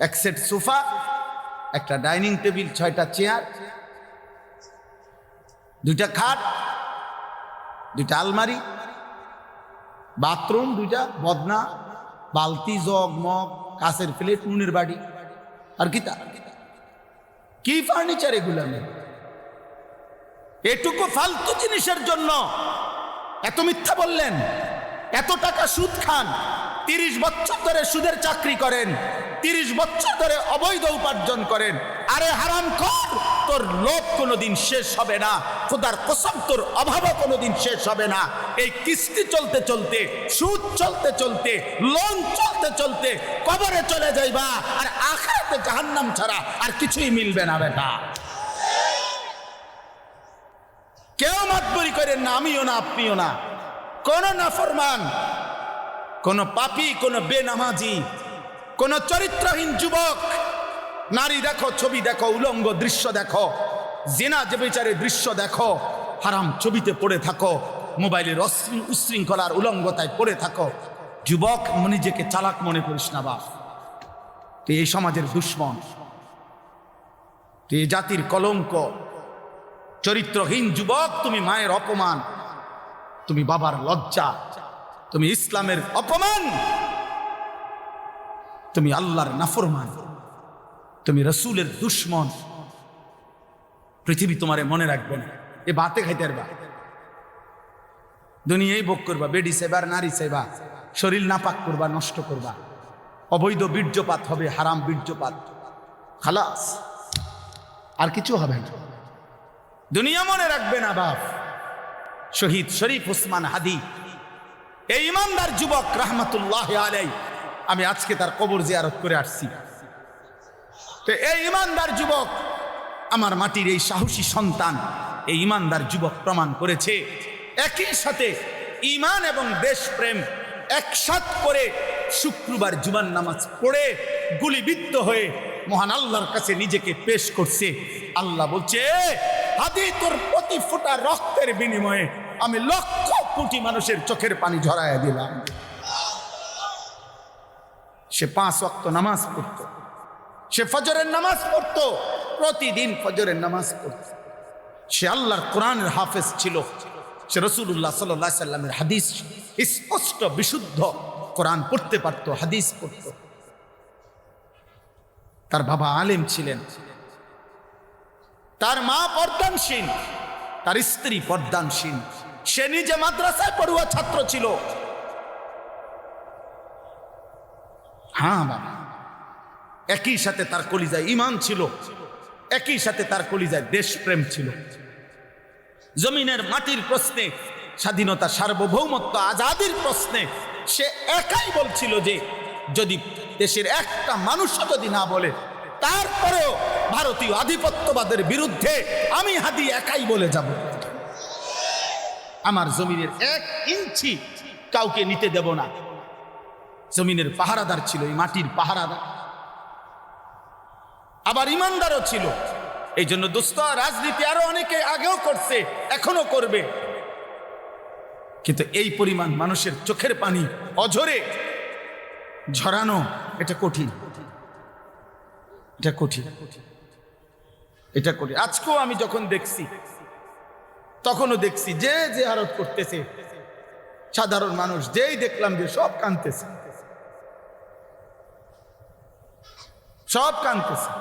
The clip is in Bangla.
এক সেট সোফা, একটা ডাইনিং টেবিল, 6টা চেয়ার, 2টা খাট, 2টা আলমারি, বাথরুম 2টা, বদনা, বালতি, জগ, মগ, কাঁচের প্লেট, নুনের বাড়ি, আর কি ফার্নিচার এগুলা নেই। এটুকু ফালতু জিনিসের জন্য এত মিথ্যা বললেন, এত টাকা সুদ খান, 30 বছর ধরে সুদের চাকরি করেন, 30 বছর ধরে অবৈধ উপার্জন করেন। আরে হারামখোর, তোর লোভ কোনোদিন শেষ হবে না, খোদার কসম তোর অভাবও কোনোদিন শেষ হবে না। এই কিস্তি চলতে চলতে, সুদ চলতে চলতে, লোন চলতে চলতে কবরে চলে যাইবা, আর আখিরাতে জাহান্নাম ছাড়া আর কিছুই মিলবে না বেটা। কেউ মাতবরি করেন না, আমিও না, আপনিও না। কোন নাফরমান, কোন পাপী, কোন বেনামাজি, কোন চরিত্রহীন যুবক, নারী দেখো, ছবি দেখো, উলঙ্গ দৃশ্য দেখো, জিনা যে বিচারের দৃশ্য দেখো, হারাম ছবিতে পড়ে থাকো, মোবাইলের উশৃঙ্খলার উলঙ্গতায় পড়ে থাকো, যুবক নিজেকে চালাক মনে করিস না বাপ। তুই এই সমাজের দুশ্মন, তুই এই জাতির কলঙ্ক। চরিত্রহীন যুবক, তুমি মায়ের অপমান, তুমি বাবার লজ্জা, তুমি ইসলামের অপমান, তুমি আল্লাহর নাফরমান, তুমি রসুলের দুশ্মন। পৃথিবী তোমারে মনে রাখবে না, এ বাতে খাইতে পারবা, দুনিয়ায় ভোগ করবা, বেডি সেবার, নারী সেবা, শরীর নাপাক করবা, নষ্ট করবা, অবৈধ বীর্যপাত হবে, হারাম বীর্যপাত, খালাস, আর কিছু হবে না। দুনিয়া মনে রাখবে না বাপ। শহীদ শরীফ ওসমান হাদি, এই ইমানদার যুবক রাহমাতুল্লাহ আলাইহি, আমি আজকে তার কবর জিয়ারত করে আসছি। তো এই ইমানদার যুবক, আমার মাটির এই সাহসী সন্তান, এই ইমানদার যুবক প্রমাণ করেছে একই সাথে ঈমান এবং দেশপ্রেম একসাথ করে শুক্রবার জুমার নামাজ পড়ে গুলিবিদ্ধ হয়ে মহান আল্লাহর কাছে নিজেকে পেশ করছে। আল্লাহ বলছে, হাদি তোর প্রতি ফোঁটা রক্তের বিনিময়ে আমি লক্ষ কোটি মানুষের চোখের পানি ঝরাইয়া দিলাম। সে 5 ওয়াক্ত নামাজ পড়ত, সে ফজরের নামাজ পড়ত, প্রতিদিন ফজরের নামাজ পড়ত, সে আল্লাহর কোরআনের হাফেজ ছিল, সে রাসূলুল্লাহ সাল্লাল্লাহু আলাইহি সাল্লামের হাদিস স্পষ্ট বিশুদ্ধ কোরআন পড়তে পারত, হাদিস পড়ত। তার বাবা আলেম ছিলেন, তার মা পর্দানশীল, তার স্ত্রী পর্দানশীল, সে নিজে মাদ্রাসায় পড়ুয়া ছাত্র ছিল। হ্যাঁ বাবা, একই সাথে তার কলিজায় ঈমান ছিল, একই সাথে তার কলিজায় দেশপ্রেম ছিল। জমিনের মাটির প্রশ্নে, স্বাধীনতা, সার্বভৌমত্ব, আজাদির প্রশ্নে সে একাই বলছিল যে যদি দেশের একটা মানুষও যদি না বলে, তারপরেও ভারতীয় আধিপত্যবাদের বিরুদ্ধে আমি হাদি একাই বলে যাব। আমার জমিনের 1 ইঞ্চি কাউকে নিতে দেব না। জমিনের পাহারাদার ছিল, এই মাটির পাহারাদার, আবার ইমানদারও ছিল। এই জন্য দোস্ত, রাজনীতি আরো অনেকে আগেও করছে, এখনো করবে, কিন্তু এই পরিমাণ মানুষের চোখের পানি অঝরে ঝরানো, এটা কঠিন, এটা কঠিন, এটা কঠিন। আজকেও আমি যখন দেখছি, তখনও দেখছি যে জিয়ারত করতেছে সাধারণ মানুষ, যেই দেখলাম যে সব কাঁদতেছে, সব কাঁদতেছে।